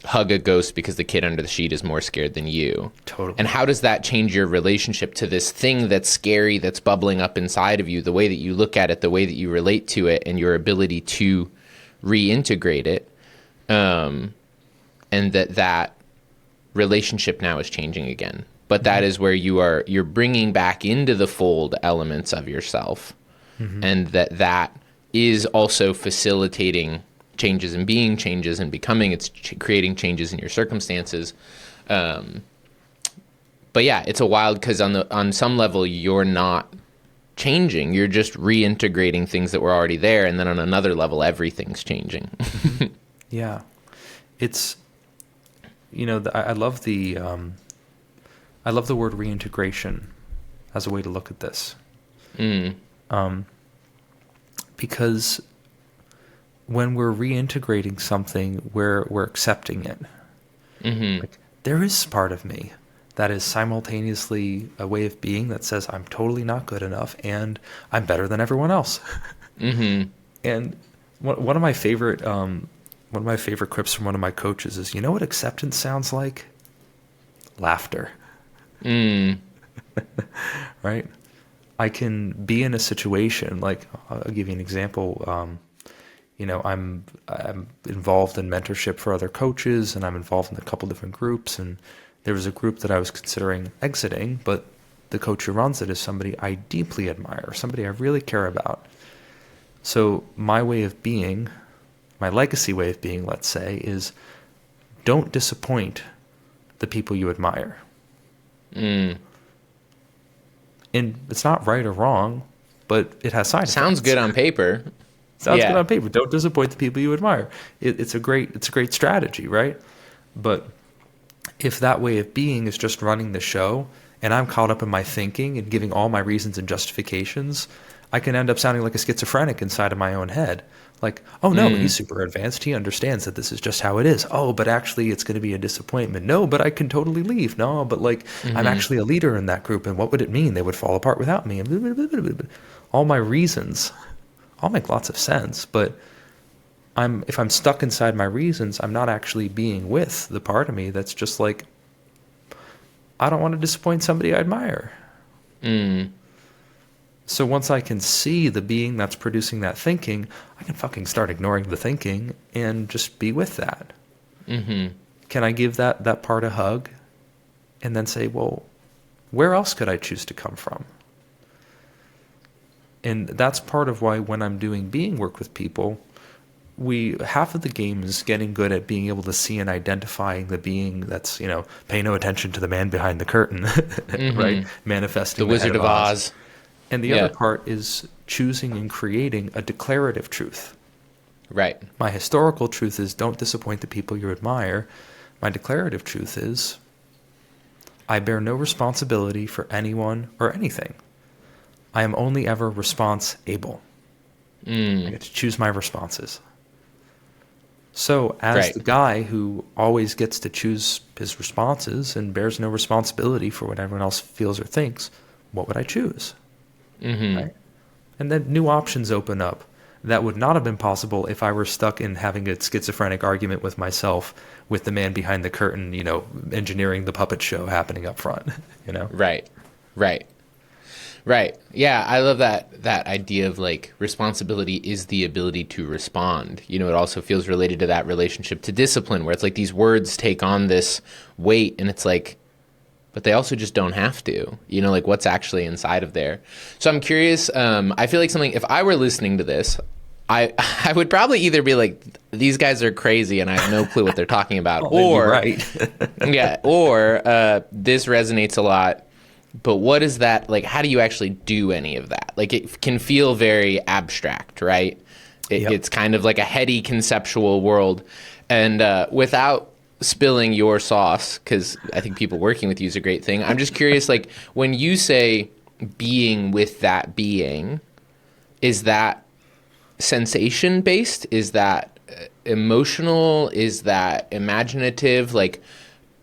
hug a ghost because the kid under the sheet is more scared than you. Totally. And how does that change your relationship to this thing that's scary, that's bubbling up inside of you, the way that you look at it, the way that you relate to it, and your ability to reintegrate it, and that relationship now is changing again. But that is where you're bringing back into the fold elements of yourself, and that is also facilitating changes and being changes and becoming. It's creating changes in your circumstances. But yeah, it's a wild, because on some level you're not changing, you're just reintegrating things that were already there, and then on another level everything's changing. Yeah, it's I love the word reintegration as a way to look at this, because when we're reintegrating something, we're accepting it. Like, there is part of me that is simultaneously a way of being that says I'm totally not good enough and I'm better than everyone else. And one of my favorite quips from one of my coaches is, you know what acceptance sounds like? Laughter. Right? I can be in a situation, like, I'll give you an example. I'm involved in mentorship for other coaches, and I'm involved in a couple different groups, and there was a group that I was considering exiting, but the coach who runs it is somebody I deeply admire, somebody I really care about. So my way of being, my legacy way of being, let's say, is don't disappoint the people you admire. And it's not right or wrong, but it has side effects. Sounds good on paper. Sounds good on paper. Don't disappoint the people you admire. It's a great strategy, right? But if that way of being is just running the show, and I'm caught up in my thinking and giving all my reasons and justifications, I can end up sounding like a schizophrenic inside of my own head. Like, oh no, he's super advanced. He understands that this is just how it is. Oh, but actually it's going to be a disappointment. No, but I can totally leave. No, but like, I'm actually a leader in that group, and what would it mean? They would fall apart without me. And blah, blah, blah, blah, blah. All my reasons all make lots of sense, but if I'm stuck inside my reasons, I'm not actually being with the part of me that's just like, I don't want to disappoint somebody I admire. So once I can see the being that's producing that thinking, I can fucking start ignoring the thinking and just be with that. Can I give that part a hug and then say, well, where else could I choose to come from? And that's part of why when I'm doing being work with people, half of the game is getting good at being able to see and identifying the being that's, pay no attention to the man behind the curtain, right? Manifesting the Wizard of Oz. And the other part is choosing and creating a declarative truth. Right. My historical truth is don't disappoint the people you admire. My declarative truth is I bear no responsibility for anyone or anything. I am only ever response-able. I get to choose my responses. So as the guy who always gets to choose his responses and bears no responsibility for what everyone else feels or thinks, what would I choose? Right? And then new options open up. that would not have been possible if I were stuck in having a schizophrenic argument with myself, with the man behind the curtain, engineering the puppet show happening up front, Right. Yeah, I love that idea of like responsibility is the ability to respond. It also feels related to that relationship to discipline, where it's like these words take on this weight, and it's like, but they also just don't have to, like what's actually inside of there. So I'm curious, I feel like if I were listening to this, I would probably either be like, these guys are crazy and I have no clue what they're talking about, or right. or this resonates a lot, but what is that, like, how do you actually do any of that? Like, it can feel very abstract, right? It's kind of like a heady conceptual world, and without spilling your sauce, because I think people working with you is a great thing, I'm just curious, like, when you say being with that being, is that sensation based? Is that emotional? Is that imaginative? Like,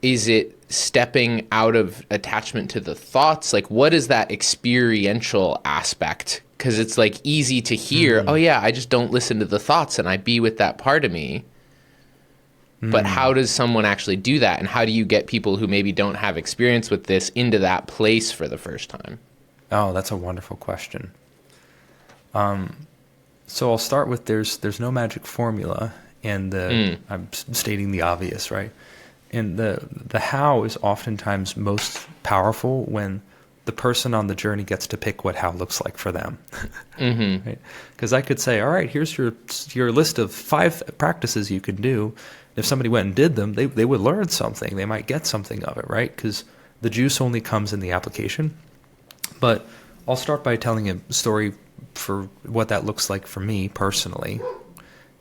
is it stepping out of attachment to the thoughts? Like, what is that experiential aspect? Because it's like easy to hear, oh yeah, I just don't listen to the thoughts and I be with that part of me. But how does someone actually do that? And how do you get people who maybe don't have experience with this into that place for the first time? Oh, that's a wonderful question. So I'll start with there's no magic formula, and I'm stating the obvious, right? And the how is oftentimes most powerful when the person on the journey gets to pick what how looks like for them. Right? Because I could say, all right, here's your list of 5 practices you can do. If somebody went and did them, they would learn something. They might get something of it, right? Because the juice only comes in the application. But I'll start by telling a story for what that looks like for me personally,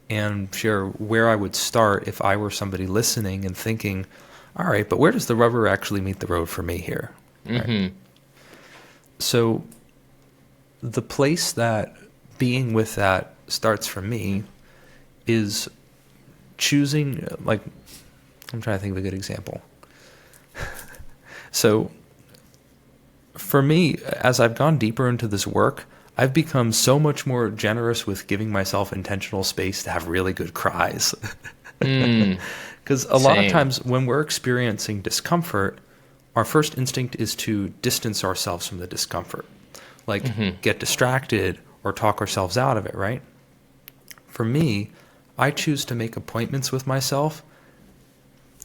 and share where I would start if I were somebody listening and thinking, all right, but where does the rubber actually meet the road for me here? Right? So the place that being with that starts for me is choosing, like, I'm trying to think of a good example. So for me, as I've gone deeper into this work, I've become so much more generous with giving myself intentional space to have really good cries. Because a lot of times when we're experiencing discomfort, our first instinct is to distance ourselves from the discomfort. Like get distracted or talk ourselves out of it, right? For me, I choose to make appointments with myself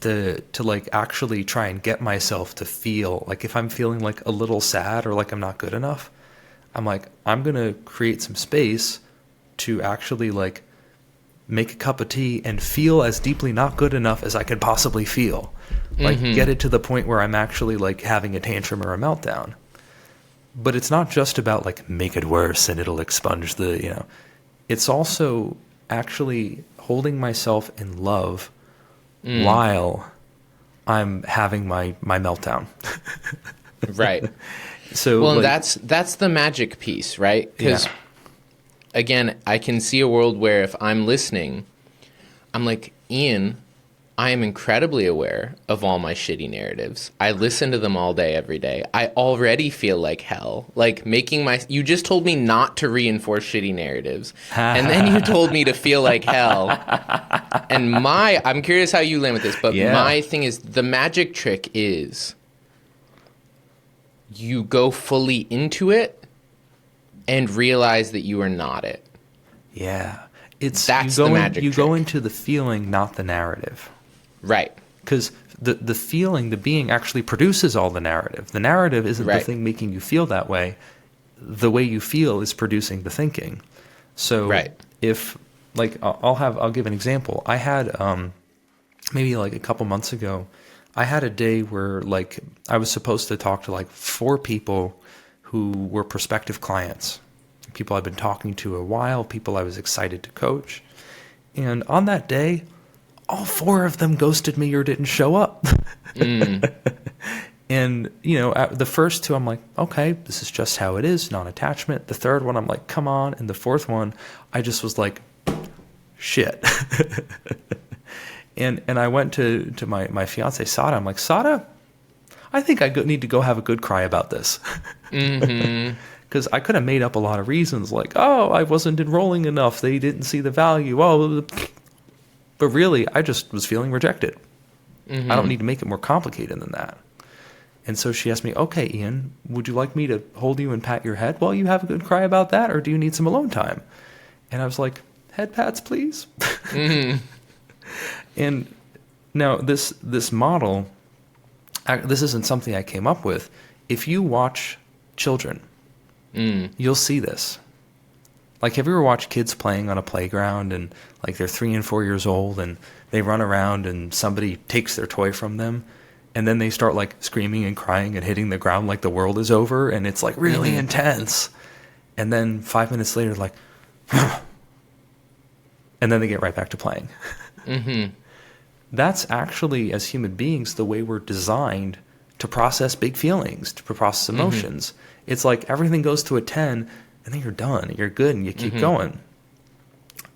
to like actually try and get myself to feel like, if I'm feeling like a little sad or like I'm not good enough, I'm like, I'm going to create some space to actually like make a cup of tea and feel as deeply not good enough as I could possibly feel. Like get it to the point where I'm actually like having a tantrum or a meltdown. But it's not just about like make it worse and it'll expunge the, it's also actually holding myself in love while I'm having my meltdown. Right. So, well, like, that's the magic piece, right? Because again, I can see a world where if I'm listening, I'm like, Ian, I am incredibly aware of all my shitty narratives. I listen to them all day, every day. I already feel like hell. Like you just told me not to reinforce shitty narratives. And then you told me to feel like hell. And I'm curious how you land with this, but my thing is, the magic trick is you go fully into it and realize that you are not it. Yeah. That's the magic trick. You go into the feeling, not the narrative. Right. Because the feeling, the being actually produces all the narrative. The narrative isn't the thing making you feel that way. The way you feel is producing the thinking. So if, like, I'll give an example. I had, maybe like a couple months ago, I had a day where like I was supposed to talk to like 4 people who were prospective clients, people I've been talking to a while, people I was excited to coach. And on that day, all 4 of them ghosted me or didn't show up. And, the first 2, I'm like, okay, this is just how it is, non-attachment. The third one, I'm like, come on. And the fourth one, I just was like, shit. And I went to my fiance, Sada. I'm like, Sada, I think I need to go have a good cry about this. Because I could have made up a lot of reasons like, oh, I wasn't enrolling enough. They didn't see the value. Oh, but really, I just was feeling rejected. I don't need to make it more complicated than that. And so she asked me, okay, Ian, would you like me to hold you and pat your head while you have a good cry about that? Or do you need some alone time? And I was like, head pats, please. And now this model, this isn't something I came up with. If you watch children, you'll see this. Like, have you ever watched kids playing on a playground and like they're 3 and 4 years old and they run around and somebody takes their toy from them and then they start like screaming and crying and hitting the ground like the world is over and it's like really intense. And then 5 minutes later, like, and then they get right back to playing. That's actually, as human beings, the way we're designed to process big feelings, to process emotions. It's like everything goes to a 10 and then you're done, you're good, and you keep going.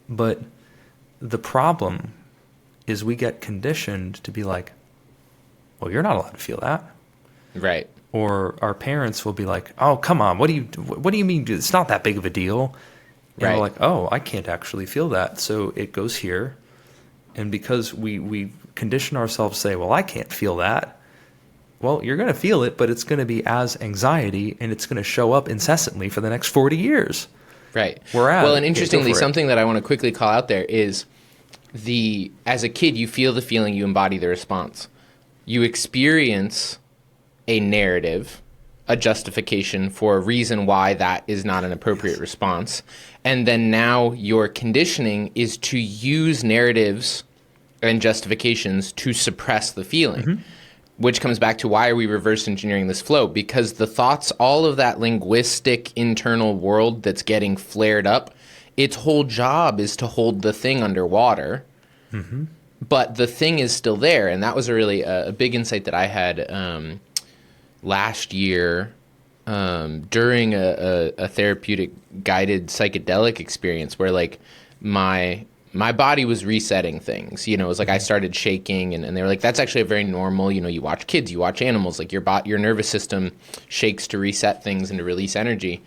But the problem is we get conditioned to be like, well, you're not allowed to feel that. Right. Or our parents will be like, oh, come on, what do you mean? It's not that big of a deal. And we're like, oh, I can't actually feel that. So it goes here. And because we condition ourselves to say, well, I can't feel that. Well, you're going to feel it, but it's going to be as anxiety, and it's going to show up incessantly for the next 40 years. Right. Whereas, well, and interestingly, something that I want to quickly call out there is as a kid, you feel the feeling, you embody the response. You experience a narrative, a justification for a reason why that is not an appropriate response. And then now your conditioning is to use narratives and justifications to suppress the feeling. Which comes back to why are we reverse engineering this flow? Because the thoughts, all of that linguistic internal world that's getting flared up, its whole job is to hold the thing underwater. But the thing is still there. And that was a really a big insight that I had last year during a therapeutic guided psychedelic experience where like my body was resetting things. You know, it was like I started shaking and they were like, that's actually a very normal, you know, you watch kids, you watch animals, like your nervous system shakes to reset things and to release energy.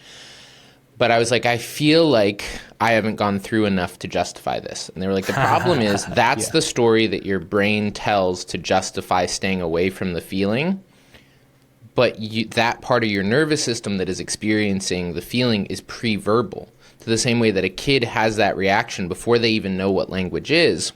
But I was like, I feel like I haven't gone through enough to justify this. And they were like, the problem is that's the story that your brain tells to justify staying away from the feeling. But that part of your nervous system that is experiencing the feeling is pre-verbal. To the same way that a kid has that reaction before they even know what language is,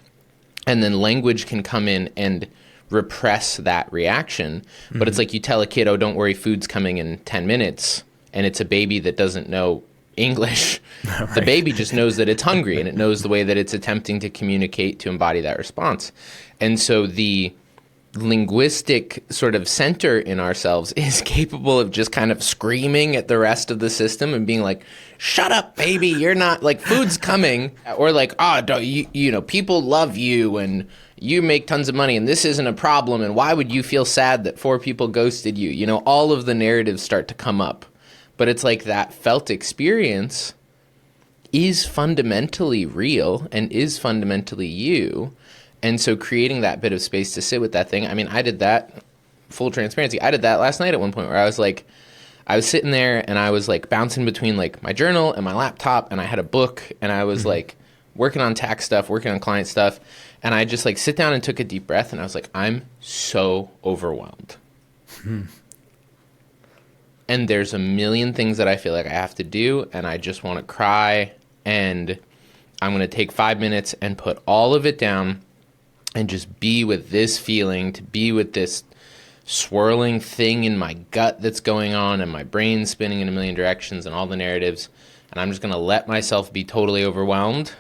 and then language can come in and repress that reaction. But it's like you tell a kid, oh, don't worry, food's coming in 10 minutes, and it's a baby that doesn't know English. Right. The baby just knows that it's hungry, and it knows the way that it's attempting to communicate to embody that response. And so the linguistic sort of center in ourselves is capable of just kind of screaming at the rest of the system and being like, shut up, baby, you're not, like, food's coming. Or like, you know, people love you and you make tons of money and this isn't a problem and why would you feel sad that 4 people ghosted you? You know, all of the narratives start to come up. But it's like that felt experience is fundamentally real and is fundamentally you. And so creating that bit of space to sit with that thing, I mean, I did that, full transparency, I did that last night at one point where I was like, I was sitting there and I was like bouncing between like my journal and my laptop and I had a book and I was like working on tax stuff, working on client stuff. And I just like sit down and took a deep breath and I was like, I'm so overwhelmed. And there's a million things that I feel like I have to do and I just want to cry and I'm going to take 5 minutes and put all of it down and just be with this feeling, to be with this swirling thing in my gut that's going on and my brain spinning in a million directions and all the narratives. And I'm just going to let myself be totally overwhelmed.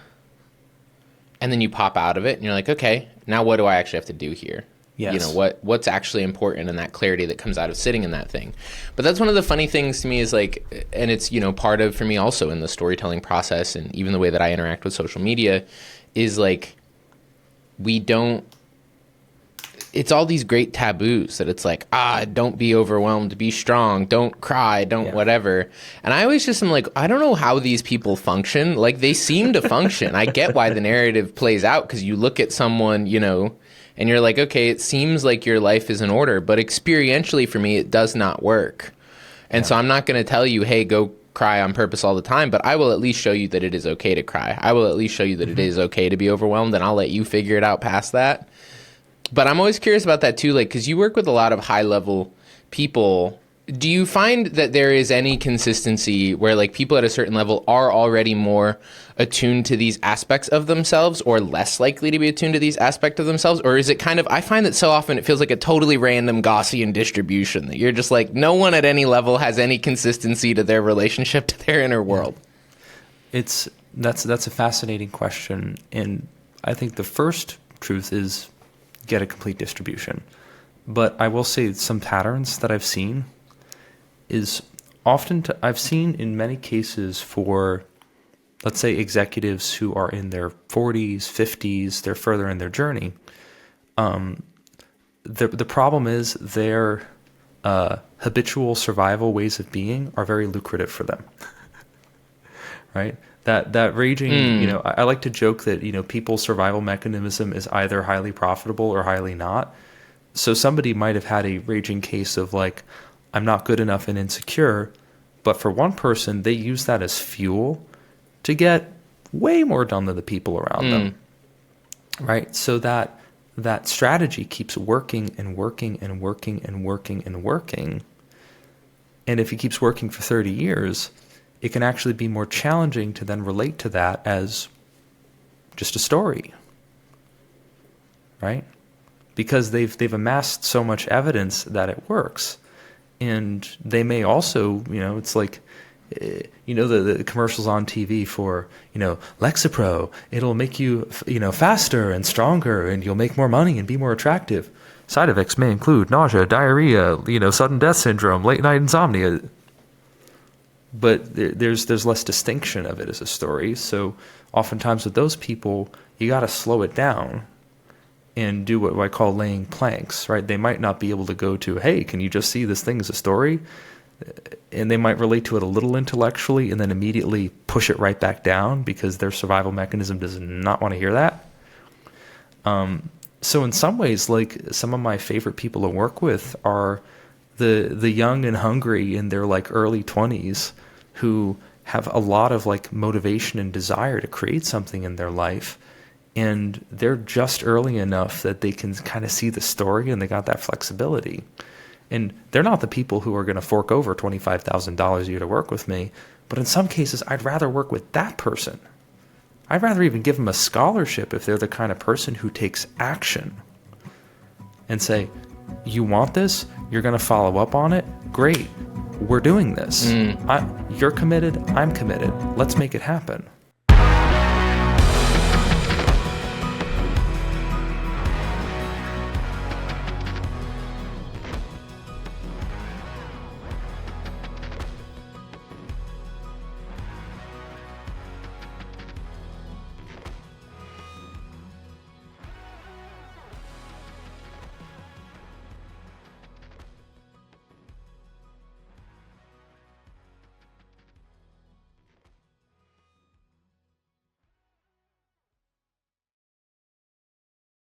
And then you pop out of it and you're like, okay, now what do I actually have to do here? Yes. You know, what's actually important in that clarity that comes out of sitting in that thing. But that's one of the funny things to me is like, and it's, you know, part of, for me also in the storytelling process and even the way that I interact with social media is like, it's all these great taboos that it's like, don't be overwhelmed, be strong, don't cry, don't whatever. And I always just am like, I don't know how these people function. Like they seem to function. I get why the narrative plays out because you look at someone, you know, and you're like, okay, it seems like your life is in order, but experientially for me, it does not work. And so I'm not going to tell you, hey, go cry on purpose all the time, but I will at least show you that it is okay to cry. I will at least show you that it is okay to be overwhelmed, and I'll let you figure it out past that. But I'm always curious about that too, like, because you work with a lot of high-level people. Do you find that there is any consistency where, like, people at a certain level are already more attuned to these aspects of themselves or less likely to be attuned to these aspects of themselves? Or is it kind of, I find that so often it feels like a totally random Gaussian distribution, that you're just like, no one at any level has any consistency to their relationship to their inner world? That's a fascinating question. And I think the first truth is get a complete distribution. But I will say some patterns that I've seen is often I've seen in many cases for, let's say, executives who are in their 40s, 50s, they're further in their journey. The problem is their habitual survival ways of being are very lucrative for them, right? That raging, I like to joke that, people's survival mechanism is either highly profitable or highly not. So somebody might have had a raging case of like, I'm not good enough and insecure, but for one person, they use that as fuel to get way more done than the people around them, right? So that strategy keeps working and working and working and working and working. And if it keeps working for 30 years, it can actually be more challenging to then relate to that as just a story, right? Because they've amassed so much evidence that it works. And they may also, it's like, the commercials on TV for, Lexapro, it'll make you, faster and stronger, and you'll make more money and be more attractive. Side effects may include nausea, diarrhea, sudden death syndrome, late night insomnia. But there's less distinction of it as a story. So oftentimes with those people, you got to slow it down and do what I call laying planks, right? They might not be able to go to, hey, can you just see this thing as a story? And they might relate to it a little intellectually and then immediately push it right back down because their survival mechanism does not want to hear that. So in some ways, like, some of my favorite people to work with are the young and hungry in their like early 20s who have a lot of like motivation and desire to create something in their life. And they're just early enough that they can kind of see the story and they got that flexibility. And they're not the people who are going to fork over $25,000 a year to work with me. But in some cases, I'd rather work with that person. I'd rather even give them a scholarship if they're the kind of person who takes action and say, you want this? You're going to follow up on it? Great. We're doing this. You're committed. I'm committed. Let's make it happen.